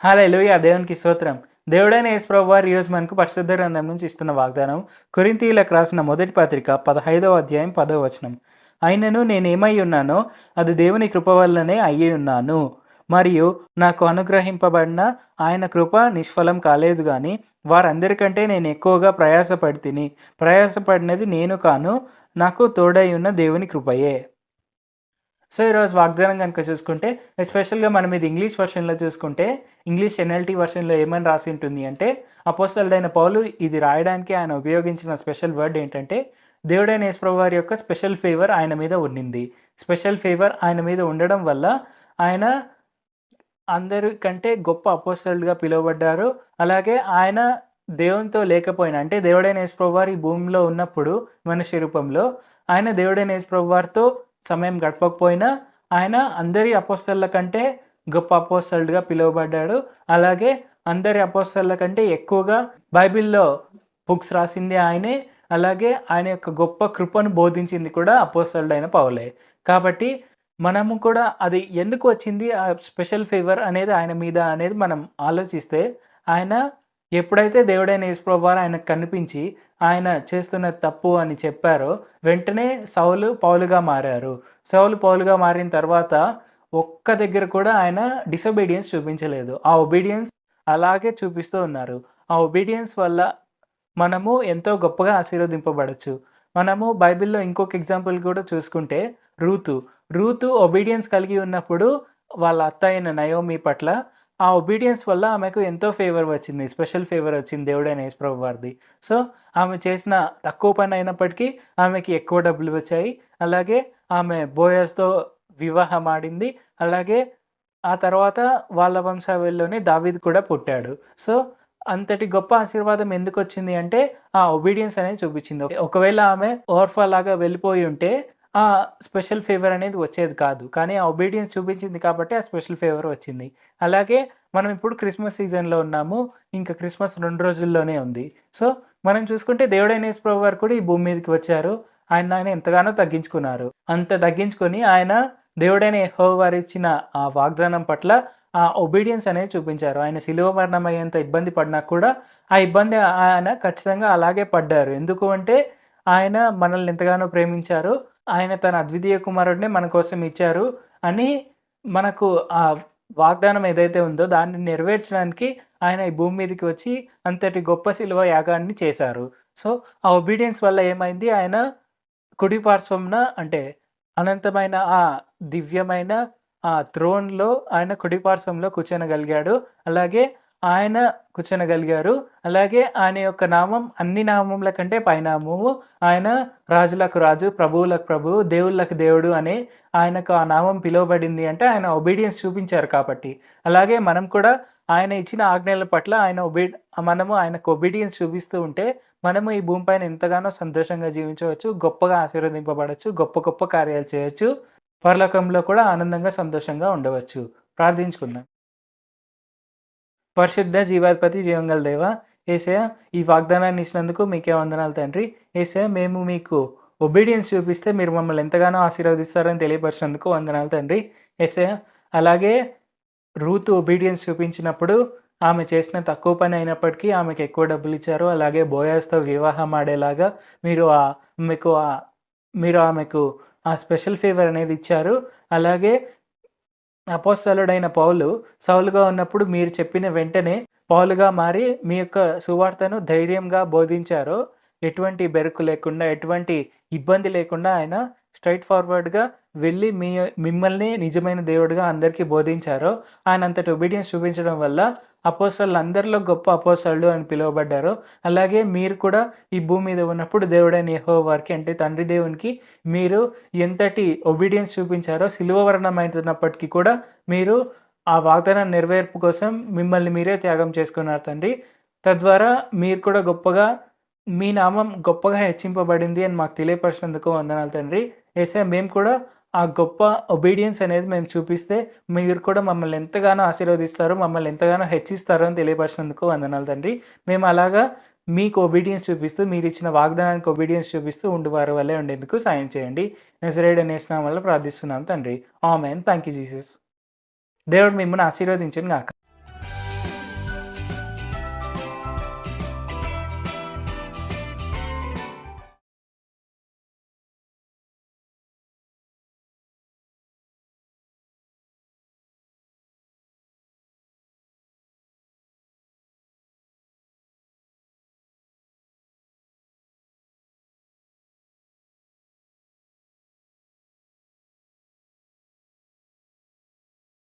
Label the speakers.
Speaker 1: హల్లెలూయా! దేవునికి స్తోత్రం. దేవుడైన యేసు ప్రభువారు ఈరోజు మనకు పరిశుద్ధ గ్రంథం నుంచి ఇస్తున్న వాగ్దానం కొరింథీయులకు రాసిన మొదటి పత్రిక 15వ అధ్యాయం 10వ వచనం. అయినను నేనేమై ఉన్నానో అది దేవుని కృప వల్లనే అయ్యి ఉన్నాను. మరియు నాకు అనుగ్రహింపబడిన ఆయన కృప నిష్ఫలం కాలేదు గాని వారందరికంటే నేను ఎక్కువగా ప్రయాసపడితిని. ప్రయాసపడినది నేను కాను, నాకు తోడై ఉన్న దేవుని కృపయే. సో, ఈరోజు వాగ్దానం గనుక చూసుకుంటే, ఎస్పెషల్‌గా మనం ఇది ఇంగ్లీష్ వెర్షన్‌లో చూసుకుంటే, ఇంగ్లీష్ ఎన్ఎల్టీ వెర్షన్‌లో ఏమని రాసి ఉంటుంది అంటే, అపోస్తలుడైన పౌలు ఇది రాయడానికి ఆయన ఉపయోగించిన స్పెషల్ వర్డ్ ఏంటంటే, దేవుడైన యేసు ప్రభువారి యొక్క స్పెషల్ ఫేవర్ ఆయన మీద ఉండింది. స్పెషల్ ఫేవర్ ఆయన మీద ఉండడం వల్ల, ఆయన అందరికంటే గొప్ప అపోస్తలుడుగా పిలువబడ్డారు. అలాగే ఆయన దేవునితో లేకపోయినా, అంటే దేవుడైన యేసు ప్రభువారు ఈ భూమిలో ఉన్నప్పుడు మనిషి రూపంలో, ఆయన దేవుడైన యేసు ప్రభువారితో సమయం గడపకపోయినా ఆయన అందరి అపోస్తలుల కంటే గొప్ప అపోస్తలుడుగా పిలువబడ్డాడు. అలాగే అందరి అపోస్తలుల కంటే ఎక్కువగా బైబిల్‌లో బుక్స్ రాసింది ఆయనే. అలాగే ఆయన యొక్క గొప్ప కృపను బోధించింది కూడా అపోస్తలుడైన పౌలే. కాబట్టి మనము కూడా అది ఎందుకు వచ్చింది ఆ స్పెషల్ ఫేవర్ అనేది ఆయన మీద అనేది మనం ఆలోచిస్తే, ఆయన ఎప్పుడైతే దేవుడైన యేసు ప్రభువారు ఆయనకు కనిపించి ఆయన చేస్తున్న తప్పు అని చెప్పారో, వెంటనే సౌలు పౌలుగా మారారు. సౌలు పౌలుగా మారిన తర్వాత ఒక్క దగ్గర కూడా ఆయన డిసొబీడియన్స్ చూపించలేదు. ఆ ఒబీడియన్స్ అలాగే చూపిస్తూ ఉన్నారు. ఆ ఒబీడియన్స్ వల్ల మనము ఎంతో గొప్పగా ఆశీర్వదింపబడొచ్చు. మనము బైబిల్‌లో ఇంకొక ఎగ్జాంపుల్ కూడా చూసుకుంటే రూతు ఒబీడియన్స్ కలిగి ఉన్నప్పుడు వాళ్ళ అత్త అయిన నయోమి పట్ల ఆ ఒబీడియన్స్ వల్ల ఆమెకు ఎంతో ఫేవర్ వచ్చింది. స్పెషల్ ఫేవర్ వచ్చింది దేవుడైన యేసు ప్రభువారిది. సో, ఆమె చేసిన తక్కువ పని అయినప్పటికీ ఆమెకి ఎక్కువ డబ్బులు వచ్చాయి. అలాగే ఆమె బోయజ్‌తో వివాహం ఆడింది. అలాగే ఆ తర్వాత వాళ్ళ వంశావళిలోనే దావీదు కూడా పుట్టాడు. సో, అంతటి గొప్ప ఆశీర్వాదం ఎందుకొచ్చింది అంటే, ఆ ఒబీడియన్స్ అనేది చూపించింది. ఒకవేళ ఆమె ఓర్ఫా లాగా వెళ్ళిపోయి ఉంటే, ఆ స్పెషల్ ఫేవర్ అనేది వచ్చేది కాదు. కానీ ఆ ఒబీడియన్స్ చూపించింది కాబట్టి ఆ స్పెషల్ ఫేవర్ వచ్చింది. అలాగే మనం ఇప్పుడు క్రిస్మస్ సీజన్‌లో ఉన్నాము. ఇంకా క్రిస్మస్ 2 రోజుల్లోనే ఉంది. సో, మనం చూసుకుంటే దేవుడైన యేసు ప్రభువారు కూడా ఈ భూమి మీదకి వచ్చారు. ఆయన ఎంతగానో తగ్గించుకున్నారు. అంత తగ్గించుకొని ఆయన దేవుడైన యెహోవా వారిచ్చిన ఆ వాగ్దానం పట్ల ఆ ఒబీడియన్స్ అనేది చూపించారు. ఆయన శిలువ మరణం అయ్యేంత ఇబ్బంది పడినా కూడా ఆ ఇబ్బంది ఆయన ఖచ్చితంగా అలాగే పడ్డారు. ఎందుకు అంటే ఆయన మనల్ని ఎంతగానో ప్రేమించారు. ఆయన తన అద్వితీయ కుమారుడినే మన కోసం ఇచ్చారు అని మనకు ఆ వాగ్దానం ఏదైతే ఉందో దాన్ని నెరవేర్చడానికి ఆయన ఈ భూమి మీదకి వచ్చి అంతటి గొప్ప శిలువ యాగాన్ని చేశారు. సో, ఆ ఒబీడియన్స్ వల్ల ఏమైంది, ఆయన కుడి పార్శ్వంన అంటే అనంతమైన ఆ దివ్యమైన ఆ థ్రోన్‌లో ఆయన కుడి పార్శ్వంలో కూర్చొనగలిగాడు. అలాగే ఆయన కూర్చొనగలిగారు. అలాగే ఆయన యొక్క నామం అన్ని నామముల కంటే పైనామము. ఆయన రాజులకు రాజు, ప్రభువులకు ప్రభువు, దేవుళ్ళకు దేవుడు అని ఆయనకు ఆ నామం పిలువబడింది అంటే ఆయన ఒబీడియన్స్ చూపించారు కాబట్టి. అలాగే మనం కూడా ఆయన ఇచ్చిన ఆజ్ఞల పట్ల మనము ఆయనకు ఒబీడియన్స్ చూపిస్తూ ఉంటే మనము ఈ భూమిపైన ఎంతగానో సంతోషంగా జీవించవచ్చు. గొప్పగా ఆశీర్వదింపబడొచ్చు. గొప్ప గొప్ప కార్యాలు చేయొచ్చు. పరలోకంలో కూడా ఆనందంగా, సంతోషంగా ఉండవచ్చు. ప్రార్థించుకుందాం. పరిశుద్ధ జీవాధిపతి జీవంగల దేవా, యేసయ్య ఈ వాగ్దానాన్ని ఇచ్చినందుకు మీకే వందనాలు తండ్రి. యేసయ్య మేము మీకు ఒబీడియన్స్ చూపిస్తే మీరు మమ్మల్ని ఎంతగానో ఆశీర్వదిస్తారని తెలియపరిచినందుకు వందనాలు తండ్రి. యేసయ్య అలాగే రూతు ఒబీడియన్స్ చూపించినప్పుడు ఆమె చేసిన తక్కువ పని అయినప్పటికీ ఆమెకు ఎక్కువ డబ్బులిచ్చారు. అలాగే బోయజ్‌తో వివాహం ఆడేలాగా మీరు మీరు ఆమెకు ఆ స్పెషల్ ఫేవర్ అనేది ఇచ్చారు. అలాగే అపోస్తలుడైన పౌలు సౌలుగా ఉన్నప్పుడు మీరు చెప్పిన వెంటనే పౌలుగా మారి మీ యొక్క సువార్తను ధైర్యంగా బోధించారో, ఎటువంటి బెరుకు లేకుండా, ఎటువంటి ఇబ్బంది లేకుండా ఆయన స్ట్రెయిట్ ఫార్వర్డ్‌గా వెళ్ళి మిమ్మల్ని నిజమైన దేవుడిగా అందరికీ బోధించారో, ఆయన అంతటి ఒబీడియన్స్ చూపించడం వల్ల అపోస్తలులందరిలో గొప్ప అపోస్తలుడు అని పిలువబడ్డారు. అలాగే మీరు కూడా ఈ భూమి మీద ఉన్నప్పుడు దేవుడైన యెహోవా వారికి అంటే తండ్రి దేవునికి మీరు ఎంతటి ఒబీడియన్స్ చూపించారో శిలువ మరణమైతున్నప్పటికీ కూడా మీరు ఆ వాగ్దానం నెరవేర్పు కోసం మిమ్మల్ని మీరే త్యాగం చేసుకున్నారు తండ్రి. తద్వారా మీరు కూడా గొప్పగా మీ నామం గొప్పగా హెచ్చింపబడింది అని మాకు తెలియపరిచినందుకు వందనాలు తండ్రి. యేసయ్య మేము కూడా ఆ గొప్ప ఒబీడియన్స్ అనేది మేము చూపిస్తే మీరు కూడా మమ్మల్ని ఎంతగానో ఆశీర్వదిస్తారు, మమ్మల్ని ఎంతగానో హెచ్చిస్తారు అని తెలియపరిచినందుకు వందనాలు తండ్రి. మేము అలాగా మీకు ఒబీడియన్స్ చూపిస్తూ మీరిచ్చిన వాగ్దానానికి ఒబీడియన్స్ చూపిస్తూ ఉండువారి వల్లే ఉండేందుకు సాయం చేయండి. నజరేయుడైన యేసు నామములో ప్రార్థిస్తున్నాం తండ్రి. ఆమేన్. Thank you Jesus. దేవుడు మిమ్మల్ని ఆశీర్వదించును గాక.